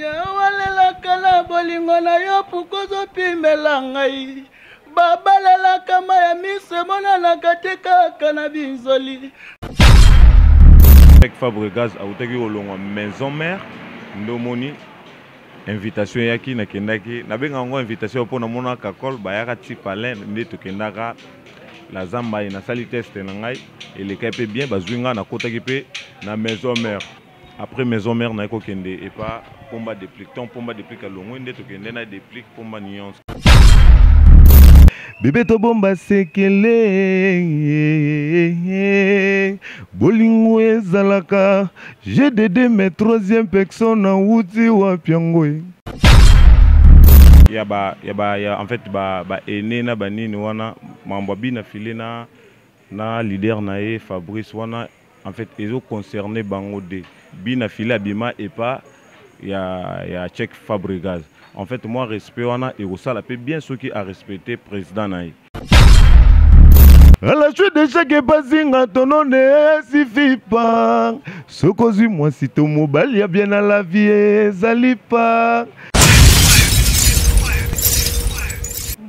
Yawalelaka na bolingo na yo pukozo pimela ngai. Babalelaka maya miso monanaka te kaka na binzoli. Avec Fabregas autaki olongwa maison mère ndomoni invitation yaki na kendaki na benga ngo invitation pona mona kakol bayaka ti palin nde tokendaka la zamba na sali test na ngai eleka pe bien bazwinga na kotaki pe na maison mère. Après maison mère na ekokende et pas pomba déplique ton pomba déplique alongo nde tokende na déplique pomba nuance. Bébé to bomba sekele bolingo ezalaka GDD mes troisième personne na wuti wa piangwe ya en fait ba ene na banini wana mambo bina filé na leader na e Fabrice wana en fait ils ont concerné bango de bina filé abima et pas ya check Fabregas. En fait, moi, respect, on a et ça la paix bien ceux qui a respecté président Naï. À la suite de chaque bazinga, ton nom ne suffit pas. Ce que moi, si ton mobile y a bien à la vie, Zalipa.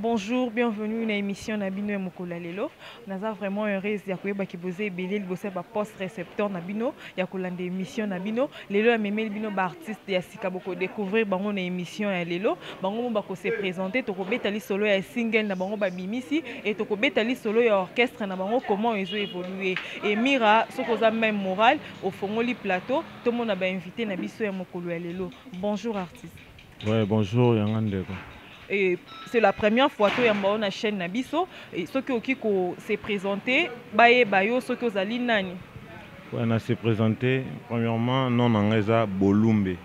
Bonjour, bienvenue à l'émission Nabino et Mokola Lelo. Nous avons vraiment heureuse de poser Belé le post récepteur Nabino, Yakolande émission Nabino. Lelo a même Bino artiste de Asika Boko découvrir bango na émission à Lelo. Bango bako se présenter, toko betali solo ya single na bango babimisi et toko betali solo ya orchestre na bango comment ils ont évolué. Et Mira, ce qu'on a même moral au Fongoli plateau, tout le monde a invité Nabiso et Mokola Lelo. Bonjour artiste. Ouais, bonjour Yangandeko. C'est la première fois que on a une chaîne Nabiso et ceux qui s'est présenté baye bayo ceux qui ont nani. Ouais, on s'est présenté premièrement non nangeza Bolumbe.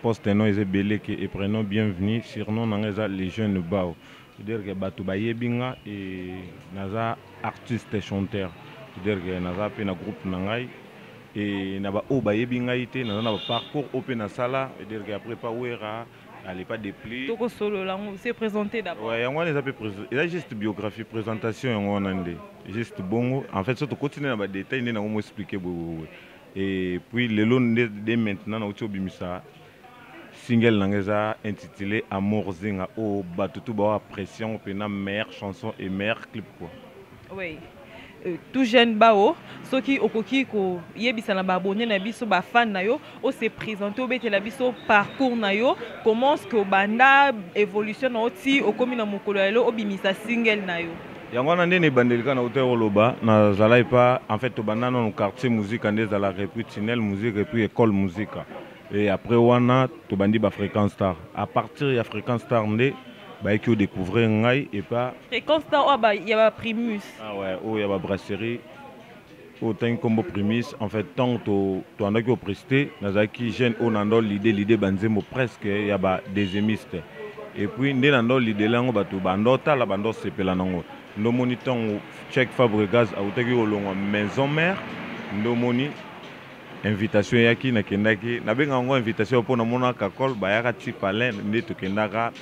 Poste non est belé et prénom bienvenue surnom nangeza les jeunes bao. C'est-à-dire que batu baye binga et naza artiste chanteur. C'est-à-dire que naza pe na groupe nangai et naba o baye binga ité naza na parcours open na sala c'est-à-dire que après pas ouera allez pas des plis. Toko solo là, on s'est présenté d'abord. Ouais, on les a présenté. Il y a juste biographie, présentation, on a juste bon. En fait, surtout continuer dans les détails, on va expliquer. Et puis le long de maintenant, on a obimisa single langeza intitulé Amour Zinga au batutu ba pression, puis na meilleure chanson et meilleur clip quoi. Oui. Tout jeune bao ceux qui okoki ko yebisa na babonné na biso ba fan na yo o se présenter au betela biso parcours na yo comment ce que banda évolution na oti okomi na mokolo lelo obimisa single na yo yango na ndene bandelika na hôtel Oloba na zalai pas en fait banda na quartier musique ande zala repris tunnel musique et puis école musique et après wana to bandi ba fréquence star à partir ya fréquence star ndé bah qui découvrir ngai et pas fréquence star bah il y a Primus ah ouais oh il y a brasserie autant comme Primus en fait tant to en a qui au presté nazaki jeune on andol l'idée banzemo presque il y a ba des émistes et puis ndé nandol l'idée lango batu bandota la bando sepela nango ndo moniton check Fabregas autaki olongwa maison mère ndo moni invitation yaki na kendaki na benga ngo invitation pona mona kakol bayaka ti palin nde tokendaka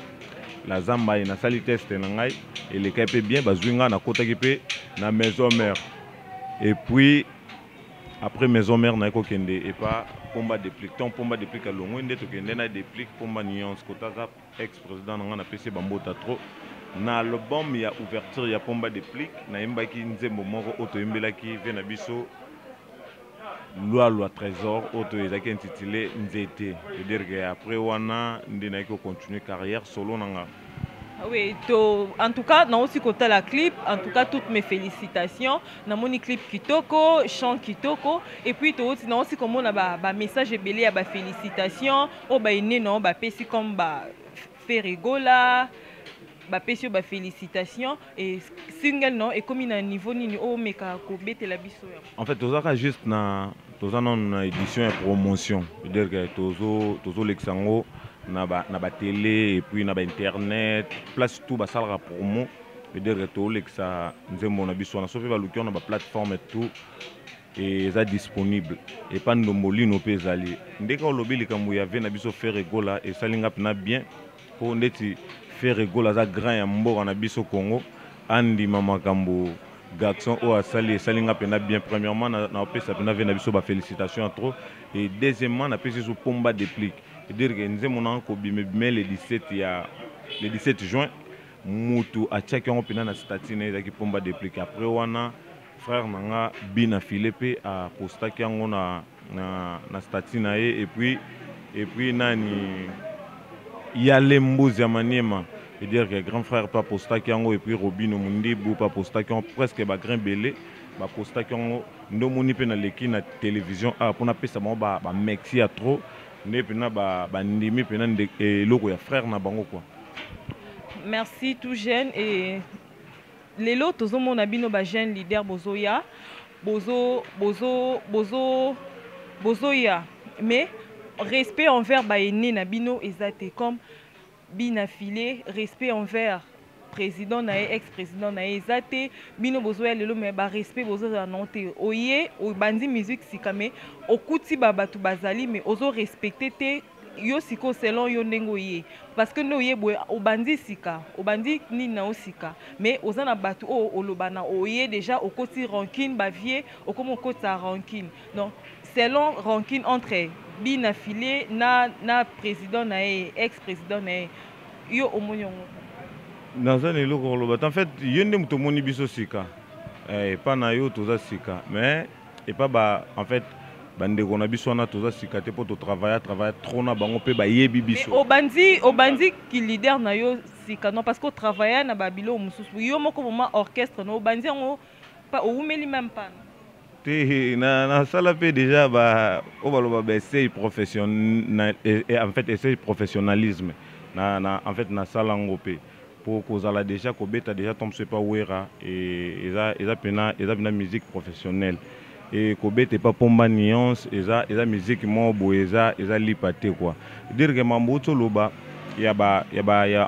la zamba na sali test na ngai eleka pe bien bazwinga na kotaki pe na maison mère et puis après maison mère na ekokende et pas pomba déplique ton pomba déplique alongo nde tokende na déplique pomba nuance kotaka ex président nga na PC bambota trop na album ya ouverture ya pomba déplique na yembaki nzembo moko oto yembelaki ve na biso loi trésor auto ezaki intitulé Nzete c'est-à-dire que après wana ndina ko continuer carrière solo nanga. Oui, en tout cas, non aussi côté la clip, en tout cas toutes mes félicitations. Dans mon clip kitoko, chant kitoko, et puis non aussi comme on a ba message belé à ba félicitations, oh ba iné non ba pesi comme ba fait rigola, ba pesi ba félicitations et single non et comme il a un niveau ni oh meka ko bete la biso. En fait, tout ça juste na tout ça non édition et promotion, c'est-à-dire que tozo l'exango na ba télé et puis na ba internet place tout ba salra promo et dire to lexa nzembo na biso na sofi ba luki on ba plateforme et tout et ça disponible et pas ndomboli no pezali ndeka olobi likambo ya ve na biso faire egola et salinga pena bien pour ndeti faire egola za grand ya mboka na biso Congo andi mamakambo garçon o asali salinga pena bien premièrement na opesa pena ve na biso ba félicitations trop et deuxièmement na pesi so pomba déplique dire que nous avons le 17 juin mutu achaki on pena na statine ezaki pomba dépliquer après wana frère nanga Bina Philippe a postaki yango na statine et puis nani Yale Mbuzi ya Maniema et dire que grand frère pas postaki yango et puis Robino Mundibu pas postaki yango presque ba grain belé ba postaki yango ndo moni pe na leki na télévision pour na pesa ba mexi ya trop ne pena ba ndimi pena eloko ya frère na bango quoi. Merci tout jeune et les lots tous mon abino ba jeune leader bozoya mais respect envers ba ene nabino ezate comme bina filé respect envers président na ex-président na ezate bino bozoya lelo mais ba respect bozoya nonte oye o bandi musique sikame okuti ba batu bazali mais ozo respecter te yo siko selon yo ndengo ye parce que no yebwe obandi sika obandi ni na osika mais ozana batu o olobana oye déjà okoti rancune bavie okomo kota rancune donc selon rancune entre Bina Filé na président na ex-président na yo omonyo dans un eloko oloba en fait yende muto moni biso sika pas na yo toza sika mais et pas ba en fait bande kona biso na toza sika te pour travailler trop na bango pe ba yebi biso obandi ki leader na yo sika non parce que travailler na babilo mususu yo moko moment orchestre no obandi ngo pas oumeli même pas te na sala pe déjà ba o baloba ba essai professionnel et en fait essai professionnalisme na en fait na sala ngo pe pour kozala déjà ko beta déjà tombe c'est pas wera et eza pena musique professionnelle et kobete pas pomba nuance eza musique mo boeza eza lipate quoi dire que mambo toloba ya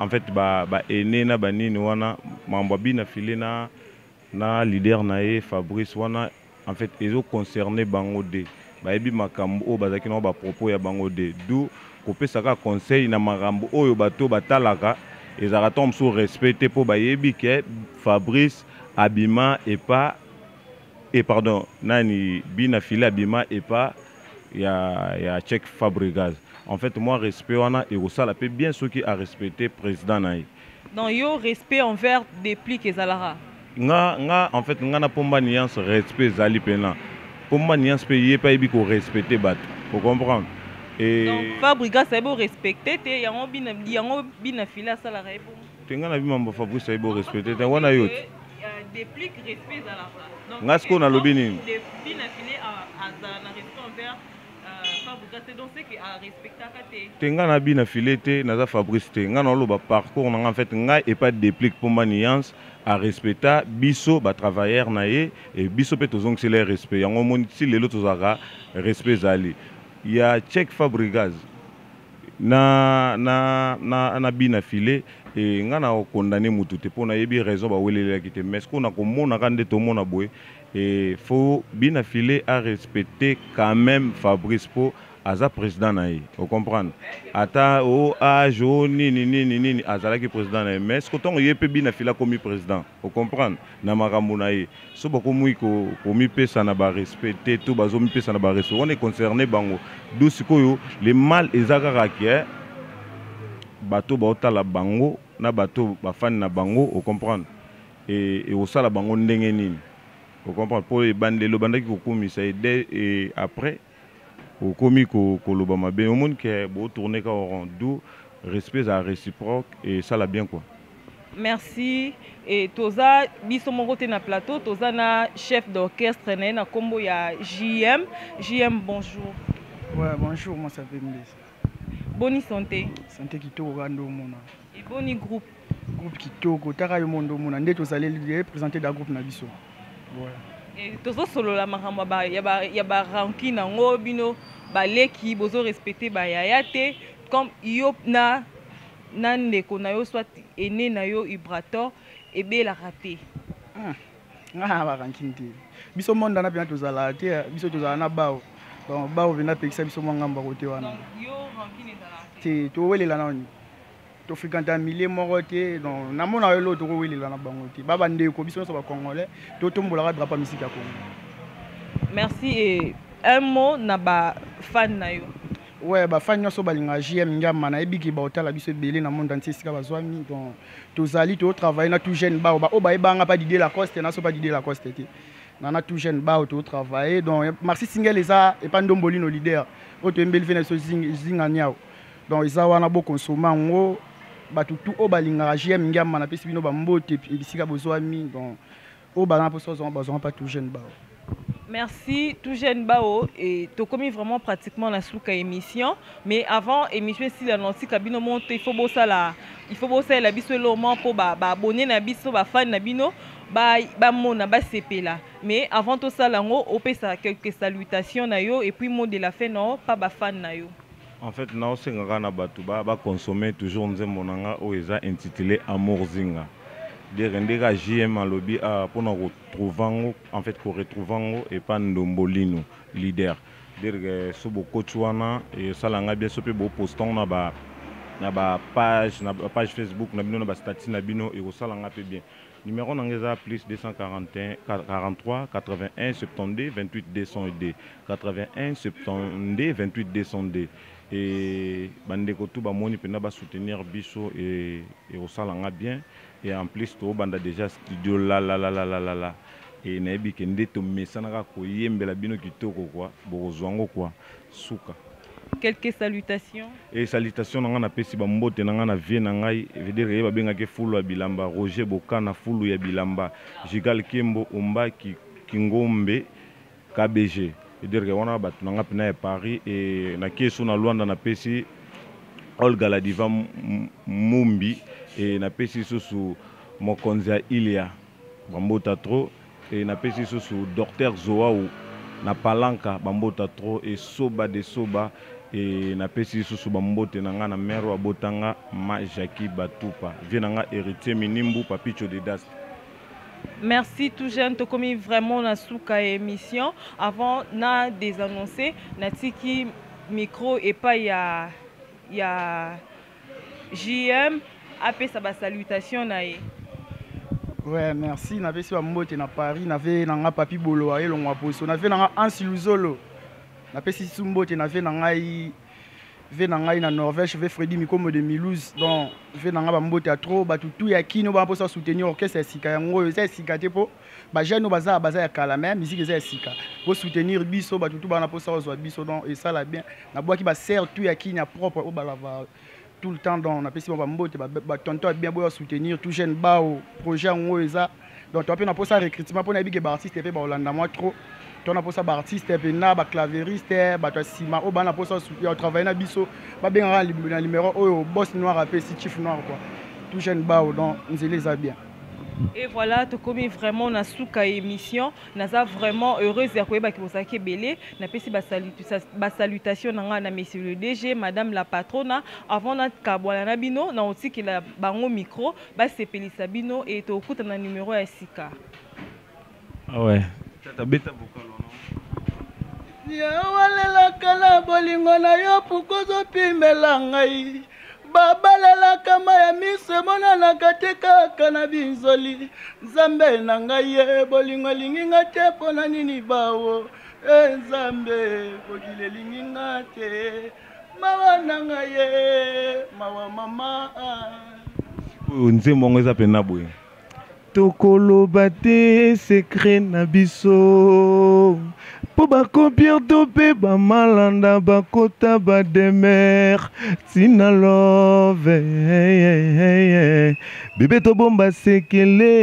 en fait ba ene na banini wana mambo Bina Filé na leader na Fabrice wana en fait ezo concerné bango de ba ebi makambo o bazaki na ba propos ya bango de d'où kopesa ka conseil na makambo oyo bato batalaka ezaka tombe sous respecté pour ba yebi ke Fabrice abima et pardon nani Bina Filé abima et pas ya Cheikh Fabregas en fait moi respect wana et au sala peut bien ceux qui a respecté président naï non yo respect envers des plis que zalara nga en fait nga na pomba nuance respect zali pena pomba nuance pe yé pas ko respecter bat faut comprendre et donc Fabregas c'est beau respecter te yango Bina Filé salara e bon te nga na bima Fabrice c'est beau respecter te wana yot des plis respect zalara ngasko na lobi nini Bina Filé a na respect envers Fabrice donc c'est que a respecter te nga na Bina Filé te naza Fabrice te nga na loba parcours en fait nga et pas déplique pour ma nuance à respecter biso ba travailleur na et biso pe tozong c'est le respect yango moni si lelo tozaka respect zali ya Cheikh Fabregas na Bina Filé et nga na condamné mutu te pona yebi raison ba welela kite mais ko na ko mona kande to mona boy et faut Bina Filé à respecter quand même Fabrice po aza président naï vous comprendre ata o âge ni azalaki président naï mais ce que ton yepe Bina Filé comme président vous comprendre na makambo naï so bako mui ko mi pesa na ba respecter tout bazo mi pesa na ba respect on est concerné bango d'où sikoyo le mal ezaka rakie bato baotala bango na bato bafani na bango vous comprendre et au sala bango ndenge nini vous comprendre pour les bandes le bandaki ko komisa et après au komi ko loba mabe au monde que bo tourner ka rond d'où respect à réciproque et ça la bien quoi. Merci et toza biso mon côté na plateau toza na chef d'orchestre na kombo ya JM bonjour. Ouais bonjour moi ça fait Mbesi. Boni santé. Santé kitoko kando mona. Et boni groupe kitoko taka yo mondo mona nde tozali représenter da groupe na biso. Ouais. Et tozo solo la makambo ba ya ba rancune ngo bino ba leki bozo respecter ba yayate comme yo na ndeko na yo soit ene na yo vibrator et be la raté. Nga ba rancune te. Biso monde na bien tozala te biso tozala na bao. Bon bao vena pekisa biso ngamba kote wana. Yo rancune ezala. Te to welela na oni. To fréquenter milieu moko te donc na mona yo lo to welela na bango te. Baba ndeko biso so ba congolais to tombola ka drapeau musique ya Congo. Merci et un mot na ba fan na yo. Ouais, bah fan nyonso balinga JM ngamba na ebiki ba otala biso belé na monde entier sika bazwami donc tozali to travailler na tout jeune ba o ba ebanga pas d'idée la coste na so pas d'idée la coste te. Na tout jeune ba to travailler donc merci single eza et pas ndomboli no leader. O to mbeli fena so zinga nyao. Donc eza wana bo consommer ngo ba tout o balinga JM ngamba na pesi bino ba mbote sika bazwami donc o ba na poso bazwa pas tout jeune ba. Merci, tout jeune Bao. Et tu as commis vraiment pratiquement la souka émission. Mais avant émission, si la nanti cabine monte, il faut bosser la biso l'homme pour abonner na biso, fan na bino, mona CP là. Mais avant tout ça, lango, on peut ça quelques salutations na yo et puis mot de la fin non, pas fan na yo. En fait, na osenga na batu ba consommer toujours nzembonanga o eza intitulé Amour Zinga. De rendera JM à lobby pour nous retrouver en fait pour retrouver et pas ndombolino leader de so boko tuana et ça langa bien so pe bo poston na ba page Facebook na bino na ba statut na bino et ça langa pe bien numéro nangeza plus 241 43 81 72 28 202 81 72 28 202 et bandeko tout ba moni pena ba soutenir biso et au salanga bien et en plus to banda déjà studio la et na ebi kende to mesana ko yembela bino kitoko quoi bozwango quoi suka quelques salutations et salutations nanga na pesi ba mbote nanga na vie na ngai veut dire ba benga ke fulu ya bilamba Roger Bokana fulu ya bilamba Jigal Kembo Omba Kingombe KBG veut dire que wana batu nanga pena Paris et na keso na Luanda na pesi Olga la diva Mumbi et na pesi sous Mokonza Ilia bambota trop et na pesi sous docteur Zoa ou na palanka bambota trop et soba de soba et na pesi sous bambote nanga na mero abotanga ma Jackie Batupa vienanga héritier minimbu papicho de das. Merci tout jeune, tu as commis vraiment la souka émission avant na désannoncer na tiki micro et pas il y a JM après sa salutation nae. Ouais, merci. N'avait si mbote na Paris, n'avait nanga papi bolo aé longwa poso, n'avait nanga Ansiluzolo. N'avait si mbote n'avait nanga na Norvège, ve Freddy Mikomo de Milouz. Donc, ve nanga mbote à trop, ba tout ya kino ba poso soutenir orchestre sika yango, c'est sika tepo. Ba jeune baza ya kala musique c'est sika. Pour soutenir biso ba tout ba na poso zo biso donc et ça là bien. Na bois qui ba sert tout ya kini propre au balava. Tout le temps donc on a pesi mbote ba tonton bien boya soutenir tout jeune ba au projet ngo eza donc tu as na posa recrutement pour na bige ba artiste pe ba Hollanda moi trop tu na posa ba artiste pe na ba clavieriste ba to sima o ba na posa soutenir travailler na biso ba benga na numéro o boss noir après si chief noir quoi tout jeune ba donc nzele za bien. Et voilà, tu commis vraiment na souka émission, naza vraiment heureuse ya koyeba ki bosaki belé, na pesi ba salutation na monsieur le DG, madame la patronne, avant na kabwala na bino na otiki la bango micro, ba sepelisa bino et to okuta na numéro ya sika. Ah ouais. Tata beta bokalo non. Ya walela kala bolingo na yo pukozo pimela ngai. Babalela kama ya mise mona na kateka kana binzoli Nzambe na ngai ye bolingo linginga te pona nini bawo Nzambe kokile linginga te mawa na ngai ye mawa mama nzembo ngo eza pena boye tokoloba te secret na biso po bakopier to pe bamalanda bakota bademer tina love bebe tobomba sekele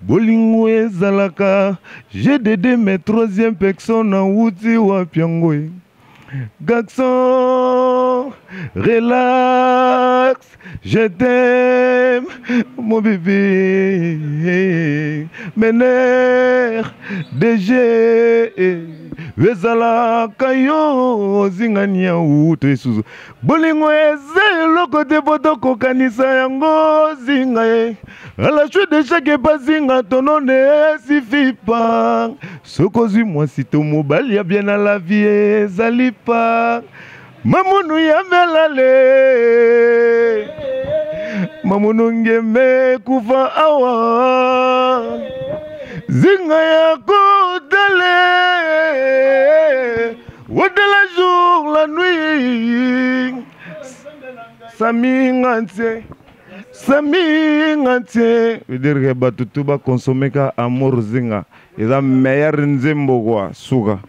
bolingo ezalaka GDD mais troisième personne na wuti wapiango Garçon, relax, je t'aime, mon bébé. Mener, DG, Vezala, Kayo, Zingania, ou Tesuzo. Bolingo, le côté Botoko, Kanisa, Yango, Zingae. À la chute de chaque bazinga, ton nom ne suffit pas. Sokozu, moi, si ton mobile, y a bien à la vie, Zalipa. Mamounou ya melale Mamounou ngeme kufa awa Zinga ya kudale Au-delà jour, la nuit. Sami Ngantie. Sami Ngantie. Veut dire que Batutuba consommer ka amour zinga. Ils ont meilleur nzembo quoi. Souga.